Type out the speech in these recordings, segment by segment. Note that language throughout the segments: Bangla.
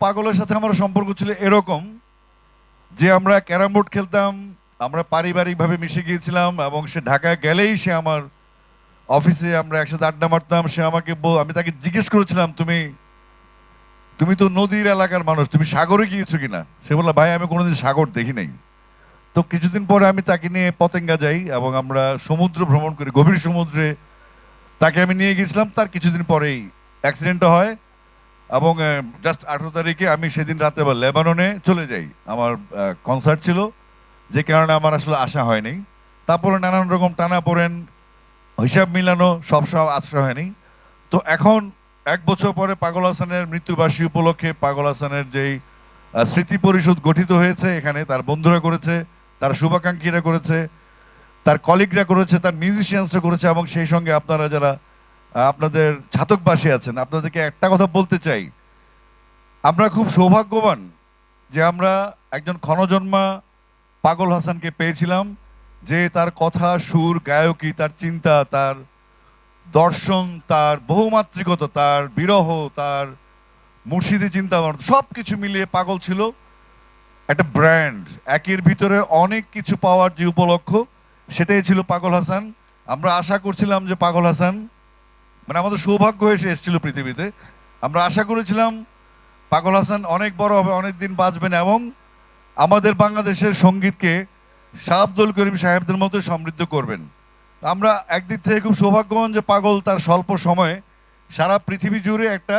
পাগলের সাথে আমার সম্পর্ক ছিল এরকম যে আমরা ক্যারাম বোর্ড খেলতাম, আমরা পারিবারিকভাবে মিশে গিয়েছিলাম এবং সে ঢাকায় গেলেই সে আমার অফিসে আমরা একসাথে আড্ডা মারতাম। সে আমাকে আমি তাকে জিজ্ঞেস করেছিলাম, তুমি তুমি তো নদীর এলাকার মানুষ, তুমি সাগরে গিয়েছো কিনা? সে বলল, ভাই আমি কোনোদিন সাগর দেখি নাই। তো কিছুদিন পরে আমি তাকে নিয়ে পতেঙ্গা যাই এবং আমরা সমুদ্র ভ্রমণ করি, গভীর সমুদ্রে তাকে আমি নিয়ে গেছিলাম। তার কিছুদিন পরেই অ্যাক্সিডেন্টটা হয় এবং জাস্ট 18 তারিখে আমি সেদিন রাতে আবার লেবাননে চলে যাই। আমার কনসার্ট ছিল, যে কারণে আমার আসলে আসা হয়নি। তারপরে নানান রকম টানা পড়েন, হিসাব মিলানো, সব আশ্রয় হয়নি। তো এখন 1 বছর পরে পাগল হাসানের মৃত্যুবার্ষিকী উপলক্ষে পাগল হাসানের যেই স্মৃতি পরিষদ গঠিত হয়েছে, এখানে তার বন্ধুরা করেছে, তার শুভাকাঙ্ক্ষীরা করেছে, তার কলিগরা করেছে, তার মিউজিশিয়ানসরা করেছে এবং সেই সঙ্গে আপনারা যারা আপনাদের ছাতকবাসী আছেন, আপনাদেরকে একটা কথা বলতে চাই, আমরা খুব সৌভাগ্যবান যে আমরা একজন ক্ষণজন্মা পাগল হাসানকে পেয়েছিলাম, যে তার কথা, সুর, গায়কী, তার চিন্তা, তার দর্শন, তার বহুমাত্রিকতা, তার বিরহ, তার মুর্শিদি চিন্তা সব কিছু মিলিয়ে পাগল ছিল একটা ব্র্যান্ড। একের ভিতরে অনেক কিছু পাওয়ার যে উপলক্ষ, সেটাই ছিল পাগল হাসান। আমরা আশা করছিলাম যে পাগল হাসান, মানে আমাদের সৌভাগ্য হয়ে সে এসেছিল পৃথিবীতে। আমরা আশা করেছিলাম পাগল হাসান অনেক বড় হবে, অনেক দিন বাঁচবেন এবং আমাদের বাংলাদেশের সঙ্গীতকে শাহ আব্দুল করিম সাহেবদের মতো সমৃদ্ধ করবেন। আমরা একদিক থেকে খুব সৌভাগ্যবান যে পাগল তার স্বল্প সময়ে সারা পৃথিবী জুড়ে একটা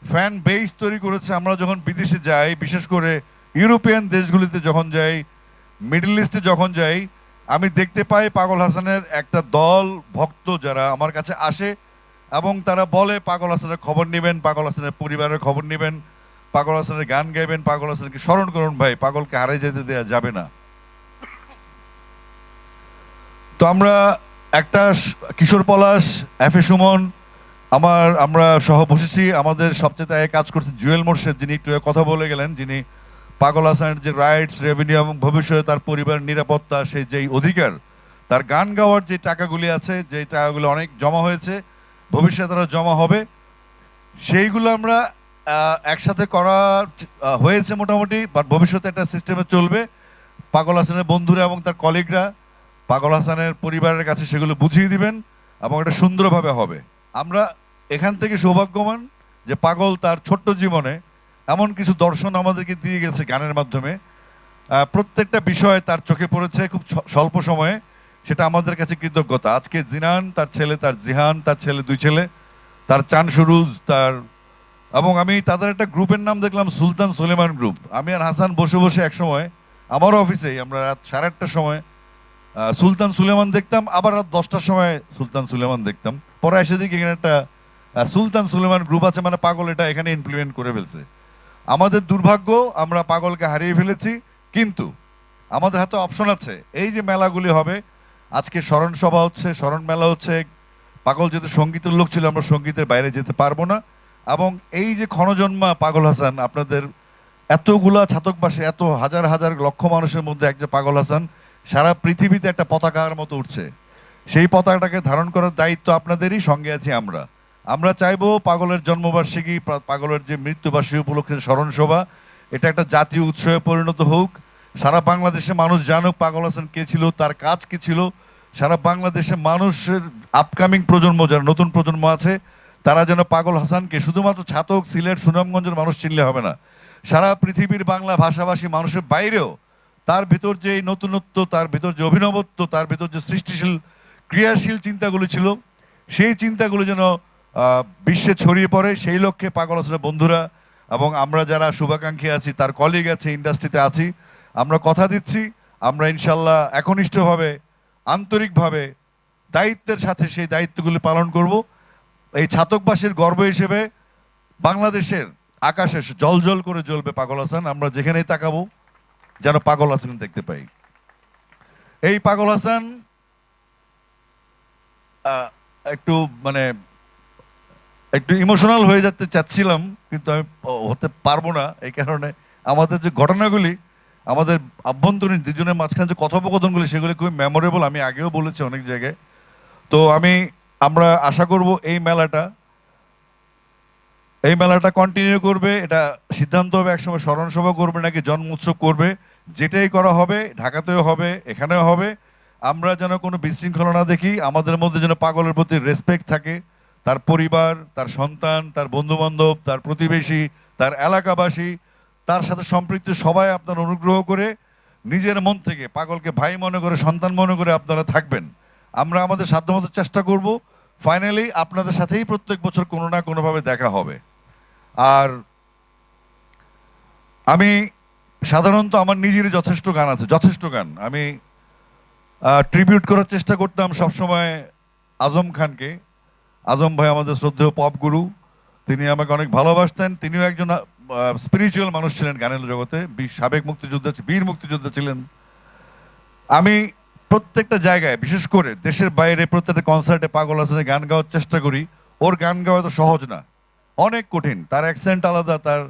ফ্যান বেস তৈরি করেছে। আমরা যখন বিদেশে যাই, বিশেষ করে ইউরোপিয়ান দেশগুলিতে যখন যাই, মিডল ইস্টে যখন যাই, আমি দেখতে পাই পাগল হাসানের একটা দল ভক্ত যারা আমার কাছে আসে এবং তারা বলে পাগল হাসানের খবর নেবেন, পাগল হাসানের পরিবারের খবর নেবেন, পাগল হাসানের গান গাইবেন, পাগল হাসানকে স্মরণ করুন ভাই, পাগলকে হারিয়ে যেতে দেওয়া যাবে না। তো আমরা একটা কিশোর পলাশ, এফ এ সুমন, আমরা সহ বসেছি। আমাদের সবচেয়ে আগে কাজ করছেন জুয়েল মোর্শেদ, যিনি একটু কথা বলে গেলেন, যিনি পাগল হাসানের যে রাইটস, রেভিনিউ এবং ভবিষ্যতে তার পরিবারের নিরাপত্তা, সেই যেই অধিকার, তার গান গাওয়ার যে টাকাগুলি আছে, যে টাকাগুলো অনেক জমা হয়েছে, ভবিষ্যতে তারা জমা হবে, সেইগুলো আমরা একসাথে করা হয়েছে মোটামুটি, বাট ভবিষ্যতে একটা সিস্টেমে চলবে। পাগল হাসানের বন্ধুরা এবং তার কলিগরা পাগল হাসানের পরিবারের কাছে সেগুলো বুঝিয়ে দিবেন এবং এটা সুন্দরভাবে হবে। আমরা এখান থেকে সৌভাগ্যবান যে পাগল তার ছোট্ট জীবনে এমন কিছু দর্শন আমাদেরকে দিয়ে গেছে গানের মাধ্যমে। প্রত্যেকটা বিষয় তার চোখে পড়েছে খুব স্বল্প সময়ে, সেটা আমাদের কাছে কৃতজ্ঞতা। আজকে জিনান, তার ছেলে, তার জিহান, তার ছেলে, 2 ছেলে, তার চান সুরুজ, তার এবং আমি তাদের একটা গ্রুপের নাম দেখলাম সুলতান সুলেমান গ্রুপ। আমি আর হাসান বসে বসে এক সময় আমার অফিসেই আমরা রাত 8:30টার সময় সুলতান সুলেমান দেখতাম, আবার রাত 10টার সময় সুলতান সুলেমান দেখতাম। পরে এসে দেখি এখানে একটা সুলতান সুলেমান গ্রুপ আছে, মানে পাগল এটা এখানে ইমপ্লিমেন্ট করে ফেলছে। আমাদের দুর্ভাগ্য, আমরা পাগলকে হারিয়ে ফেলেছি, কিন্তু আমাদের হাতে অপশন আছে। এই যে মেলাগুলি হবে, আজকে স্মরণ সভা হচ্ছে, স্মরণ মেলা হচ্ছে, পাগল যেহেতু সঙ্গীতের লোক ছিল, আমরা সঙ্গীতের বাইরে যেতে পারবো না। এবং এই যে ক্ষণজন্মা পাগল হাসান, আপনাদের এতগুলা ছাতকবাসী, এত হাজার হাজার লক্ষ মানুষের মধ্যে একটা পাগল হাসান সারা পৃথিবীতে একটা পতাকার মতো উঠছে। সেই পতাকাটাকে ধারণ করার দায়িত্ব আপনাদেরই, সঙ্গে আছি আমরা। আমরা চাইবো পাগলের জন্মবার্ষিকী, পাগলের যে মৃত্যুবার্ষিকী উপলক্ষে স্মরণ সভা, এটা একটা জাতীয় উৎসবে পরিণত হোক। সারা বাংলাদেশে মানুষ জানুক পাগল হাসান কে ছিল, তার কাজ কি ছিল। সারা বাংলাদেশে মানুষের আপকামিং প্রজন্ম, যারা নতুন প্রজন্ম আছে, তারা যেন পাগল হাসানকে শুধুমাত্র ছাতক, সিলেট, সুনামগঞ্জের মানুষ চিনলে হবে না, সারা পৃথিবীর বাংলা ভাষাভাষী মানুষের বাইরেও তার ভিতর যে নতুনত্ব, তার ভিতর যে অভিনবত্ব, তার ভিতর যে সৃষ্টিশীল ক্রিয়াশীল চিন্তাগুলো ছিল, সেই চিন্তাগুলো যেন বিশ্বে ছড়িয়ে পড়ে। সেই লক্ষ্যে পাগল হাসানের বন্ধুরা এবং আমরা যারা শুভাকাঙ্ক্ষী আছি, তার কলিগ আছে, ইন্ডাস্ট্রিতে আছি, আমরা কথা দিচ্ছি, আমরা ইনশাল্লাহ একনিষ্ঠভাবে, আন্তরিকভাবে, দায়িত্বের সাথে সেই দায়িত্বগুলি পালন করব। এই ছাতকবাসীর গর্ব হিসেবে বাংলাদেশের আকাশে জল করে জ্বলবে পাগল হাসান। আমরা যেখানেই তাকাবো যেন পাগল হাসান দেখতে পাই। এই পাগল হাসান একটু মানে একটু ইমোশনাল হয়ে যেতে চাচ্ছিলাম, কিন্তু আমি হতে পারবো না। এই কারণে আমাদের যে ঘটনাগুলি, আমাদের আভ্যন্তরীণ দুজনের মাঝখানে যে কথোপকথনগুলি, সেগুলি খুবই মেমোরেবল। আমি আগেও বলেছি অনেক জায়গায়। তো আমরা আশা করব এই মেলাটা এই মেলাটা কন্টিনিউ করবে, এটা সিদ্ধান্ত হবে একসময় স্মরণ সভা করবে নাকি জন্ম উৎসব করবে। যেটাই করা হবে, ঢাকাতেও হবে, এখানেও হবে। আমরা যেন কোনো বিশৃঙ্খলা না দেখি, আমাদের মধ্যে যেন পাগলের প্রতি রেসপেক্ট থাকে, তার পরিবার, তার সন্তান, তার বন্ধুবান্ধব, তার প্রতিবেশী, তার এলাকাবাসী, তার সাথে সম্পৃক্ত সবাই আপনারা অনুগ্রহ করে নিজের মন থেকে পাগলকে ভাই মনে করে, সন্তান মনে করে আপনারা থাকবেন। আমরা আমাদের সাধ্যমতো চেষ্টা করব। ফাইনালি আপনাদের সাথেই প্রত্যেক বছর কোনো না কোনোভাবে দেখা হবে। আর আমি সাধারণত আমার নিজেরই যথেষ্ট গান আছে, যথেষ্ট গান। আমি ট্রিবিউট করার চেষ্টা করতাম সবসময় আজম খানকে। আজম ভাই আমাদের শ্রদ্ধেয় পপ গুরু, তিনি আমাকে অনেক ভালোবাসতেন। তিনিও একজন স্পিরিচুয়াল মানুষ ছিলেন গানের জগতে, সাবেক মুক্তিযোদ্ধা, বীর মুক্তিযোদ্ধা ছিলেন। আমি প্রত্যেকটা জায়গায়, বিশেষ করে দেশের বাইরে প্রত্যেকটা কনসার্টে পাগল হাসানের গান গাওয়ার চেষ্টা করি। ওর গান গাওয়া তো সহজ না, অনেক কঠিন। তার অ্যাকসেন্ট আলাদা, তার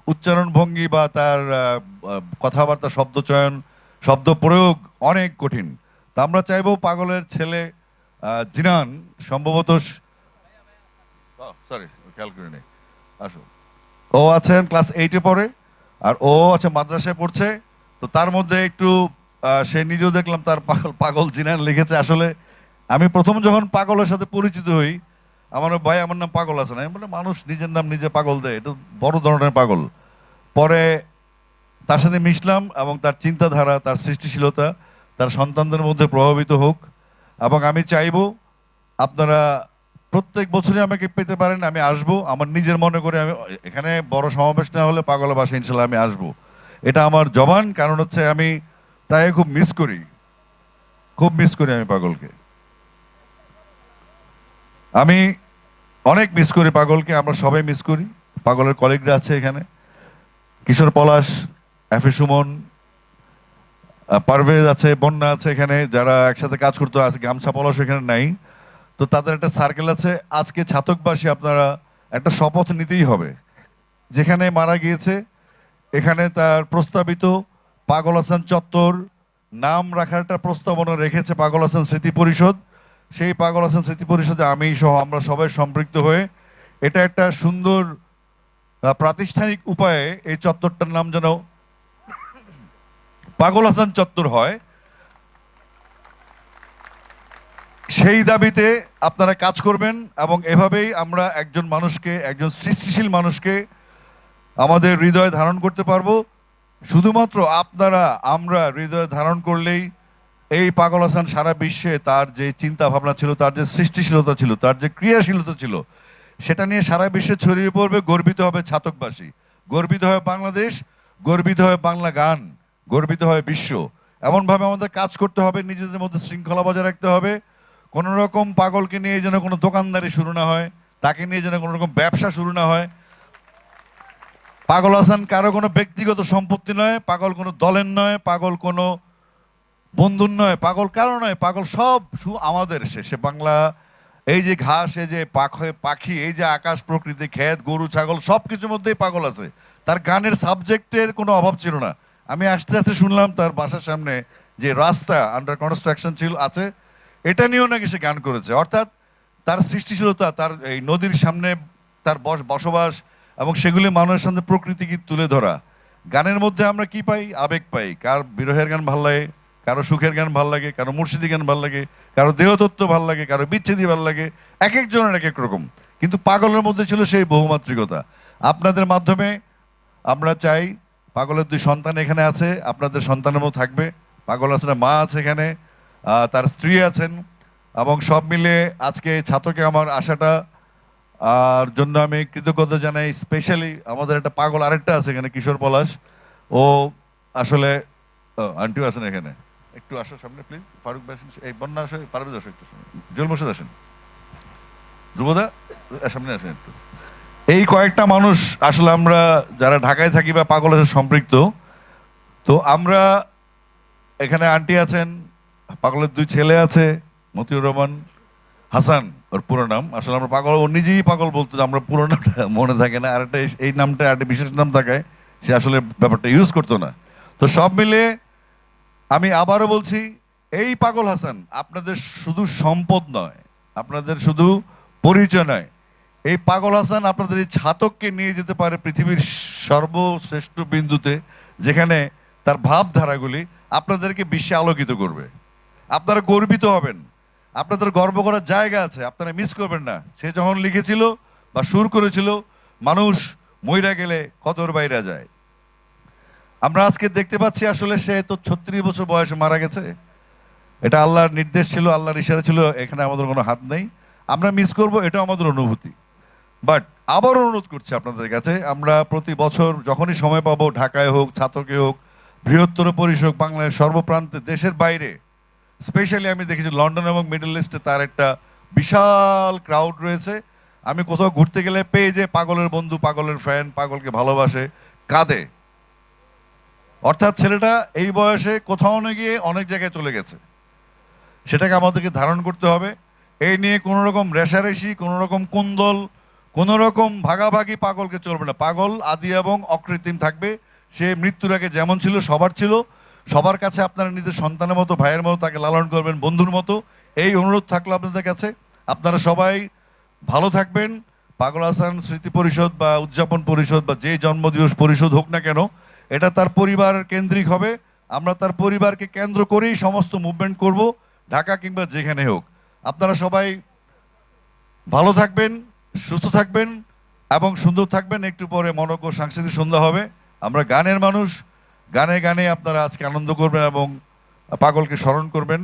উচ্চারণ ভঙ্গি বা তার কথাবার্তা, শব্দ চয়ন, শব্দ প্রয়োগ অনেক কঠিন। তা আমরা চাইবো পাগলের ছেলে জিনান, সম্ভবত সরি খেয়াল করে নেই, আসো, ও আছেন ক্লাস 8-এ পড়ে, আর ও আছে মাদ্রাসায় পড়ছে। তো তার মধ্যে একটু সে নিজেও দেখলাম তার পাগল পাগল জিনান লিখেছে। আসলে আমি প্রথম যখন পাগলের সাথে পরিচিত হই, আমার ভাই আমার নাম পাগল আছে না, আমি বলে মানুষ নিজের নাম নিজে পাগল দেয়, এটা বড় ধরনের পাগল। পরে তার সাথে মিশলাম এবং তার চিন্তাধারা, তার সৃষ্টিশীলতা তার সন্তানদের মধ্যে প্রভাবিত হোক। এবং আমি চাইবো আপনারা প্রত্যেক বছরই আমাকে পেতে পারেন, আমি আসবো আমার নিজের মনে করে। আমি এখানে বড় সমাবেশ না হলে পাগলের বাসায় ইনশাল্লাহ আমি আসবো, এটা আমার জবান। কারণ হচ্ছে আমি তাই খুব মিস করি, খুব মিস করি আমি পাগলকে। আমি অনেক মিস করি পাগলকে, আমরা সবাই মিস করি। পাগলের কলিগরা আছে এখানে, কিশোর পলাশ, এফে সুমন, পারভেজ আছে, বন্যা আছে এখানে, যারা একসাথে কাজ করতে আছে। গামছা পলাশ এখানে নাই, তো তাদের একটা সার্কেল আছে। আজকে ছাতকবাসী আপনারা একটা শপথ নিতেই হবে। যেখানে মারা গিয়েছে এখানে তার প্রস্তাবিত পাগল হাসান চত্বর নাম রাখার একটা প্রস্তাবনা রেখেছে পাগল হাসান স্মৃতি পরিষদ। সেই পাগল হাসান স্মৃতি পরিষদে আমি সহ আমরা সবাই সম্পৃক্ত হয়ে এটা একটা সুন্দর প্রাতিষ্ঠানিক উপায়ে এই চত্বরটার নাম যেন পাগল হাসান চত্বর হয়, সেই দাবিতে আপনারা কাজ করবেন। এবং এভাবেই আমরা একজন মানুষকে, একজন সৃষ্টিশীল মানুষকে আমাদের হৃদয়ে ধারণ করতে পারবো। শুধুমাত্র আপনারা আমরা হৃদয়ে ধারণ করলেই এই পাগল হাসান সারা বিশ্বে তার যে চিন্তা ভাবনা ছিল, তার যে সৃষ্টিশীলতা ছিল, তার যে ক্রিয়াশীলতা ছিল, সেটা নিয়ে সারা বিশ্বে ছড়িয়ে পড়বে। গর্বিত হবে ছাতকবাসী, গর্বিত হয় বাংলাদেশ, গর্বিত হয় বাংলা গান, গর্বিত হয় বিশ্ব। এমনভাবে আমাদের কাজ করতে হবে, নিজেদের মধ্যে শৃঙ্খলা বজায় রাখতে হবে। কোনো রকম পাগলকে নিয়ে যেন কোনো দোকানদারি শুরু না হয়, তাকে নিয়ে যেন কোনো রকম ব্যবসা শুরু না হয়। পাগল হাসান কারো কোনো ব্যক্তিগত সম্পত্তি নয়, পাগল কোনো দলের নয়, পাগল কোনো বন্ধুর নয়, পাগল কারো নয়, পাগল সব আমাদের। সে বাংলা, এই যে ঘাস, এই যে পাখি, এই যে আকাশ, প্রকৃতি, ক্ষেত, গরু, ছাগল, সব কিছুর মধ্যেই পাগল আছে। তার গানের সাবজেক্টের কোনো অভাব ছিল না। আমি আস্তে আস্তে শুনলাম তার বাসার সামনে যে রাস্তা আন্ডার কনস্ট্রাকশন ছিল আছে, এটা নিয়েও নাকি সে গান করেছে। অর্থাৎ তার সৃষ্টিশীলতা, তার এই নদীর সামনে তার বসবাস এবং সেগুলি মানুষের সামনে প্রকৃতিকে তুলে ধরা। গানের মধ্যে আমরা কি পাই? আবেগ পাই। কার বিরহের গান ভাল লাগে, কারো সুখের গান ভাল লাগে, কারো মুর্শিদি গান ভাল লাগে, কারো দেহতত্ত্ব ভাল লাগে, কারো বিচ্ছেদি ভাল লাগে, এক একজনের এক এক রকম। কিন্তু পাগলের মধ্যে ছিল সেই বহুমাত্রিকতা। আপনাদের মাধ্যমে আমরা চাই, পাগলের 2 সন্তান এখানে আছে, আপনাদের সন্তানের মতো থাকবে। পাগল হাসানের মা আছে এখানে, তার স্ত্রী আছেন, এবং সব মিলে আজকে ছাত্রকে আমার আশাটা আর জন্য আমি কৃতজ্ঞতা জানাই। স্পেশালি আমাদের একটা পাগল আরেকটা আছে এখানে, কিশোর পলাশ। ও আসলে আন্টিও আছেন এখানে, একটু আসো সামনে প্লিজ। ফারুক ভাই আসেন, এই বন্যা আসো, পারভেজ আসো একটু, জুয়েল মোর্শেদ আসেন, ধ্রুবদা সামনে আসেন একটু। এই কয়েকটা মানুষ আসলে আমরা যারা ঢাকায় থাকি বা পাগলের সাথে সম্পৃক্ত, তো আমরা এখানে আন্টি আছেন, পাগলের 2 ছেলে আছে, মতিউর রহমান, হাসান ওর পুরো নাম। আসলে আমরা পাগল, ও নিজেই পাগল বলতো, আমরা পুরো নামটা মনে থাকে না, আর একটা এই নামটা একটা বিশেষ নাম থাকায় সে আসলে ব্যাপারটা ইউজ করতো না। তো সব মিলে আমি আবারও বলছি, এই পাগল হাসান আপনাদের শুধু সম্পদ নয়, আপনাদের শুধু পরিচয় নয়, এই পাগল হাসান আপনাদের এই ছাতককে নিয়ে যেতে পারে পৃথিবীর সর্বশ্রেষ্ঠ বিন্দুতে, যেখানে তার ভাবধারাগুলি আপনাদেরকে বিশ্বে আলোকিত করবে। আপনারা গর্বিত হবেন, আপনাদের গর্ব করার জায়গা আছে, আপনারা মিস করবেন না। সে যখন লিখেছিল বা সুর করেছিল, মানুষ মইরা গেলে কদর বাইরা যায়। আমরা আজকে দেখতে পাচ্ছি আসলে সে তো 36 বছর বয়সে মারা গেছে। এটা আল্লাহর নির্দেশ ছিল, আল্লাহর ইশারা ছিল, এখানে আমাদের কোনো হাত নেই। আমরা মিস করব, এটা আমাদের অনুভূতি। বাট আবার অনুরোধ করছি আপনাদের কাছে, আমরা প্রতি বছর যখনই সময় পাবো, ঢাকায় হোক, ছাতকে হোক, বৃহত্তর পরিসর বাংলাদেশের সর্বপ্রান্তে, দেশের বাইরে, স্পেশালি আমি দেখেছি লন্ডন এবং মিডল ইস্টে তার একটা বিশাল ক্রাউড রয়েছে। আমি কোথাও ঘুরতে গেলে পেয়ে যে পাগলের বন্ধু, পাগলের ফ্রেন্ড, পাগলকে ভালোবাসে, কাঁদে। অর্থাৎ ছেলেটা এই বয়সে কোথাও না গিয়ে অনেক জায়গায় চলে গেছে, সেটাকে আমাদেরকে ধারণ করতে হবে। এই নিয়ে কোনো রকম রেশারেশি, কোনো রকম কুন্দল, কোনো রকম ভাগাভাগি পাগলকে চলবে না। পাগল আদি এবং অকৃত্রিম থাকবে। সে মৃত্যুর আগে যেমন ছিল, সবার ছিল। সবার কাছে আপনারা নিজের সন্তানের মতো, ভাইয়ের মতো তাকে লালন করবেন, বন্ধুর মতো। এই অনুরোধ থাকলো আপনাদের কাছে। আপনারা সবাই ভালো থাকবেন। পাগল হাসান স্মৃতি পরিষদ বা উদযাপন পরিষদ বা যে জন্মদিবস পরিষদ হোক না কেন, এটা তার পরিবার কেন্দ্রিক হবে। আমরা তার পরিবারকে কেন্দ্র করেই সমস্ত মুভমেন্ট করব, ঢাকা কিংবা যেখানে হোক। আপনারা সবাই ভালো থাকবেন, সুস্থ থাকবেন এবং সুন্দর থাকবেন। একটু পরে মনোজ্ঞ সাংস্কৃতিক সন্ধ্যা হবে। আমরা গানের মানুষ, গানে গানে আপনারা আজকে আনন্দ করবেন এবং পাগলকে স্মরণ করবেন।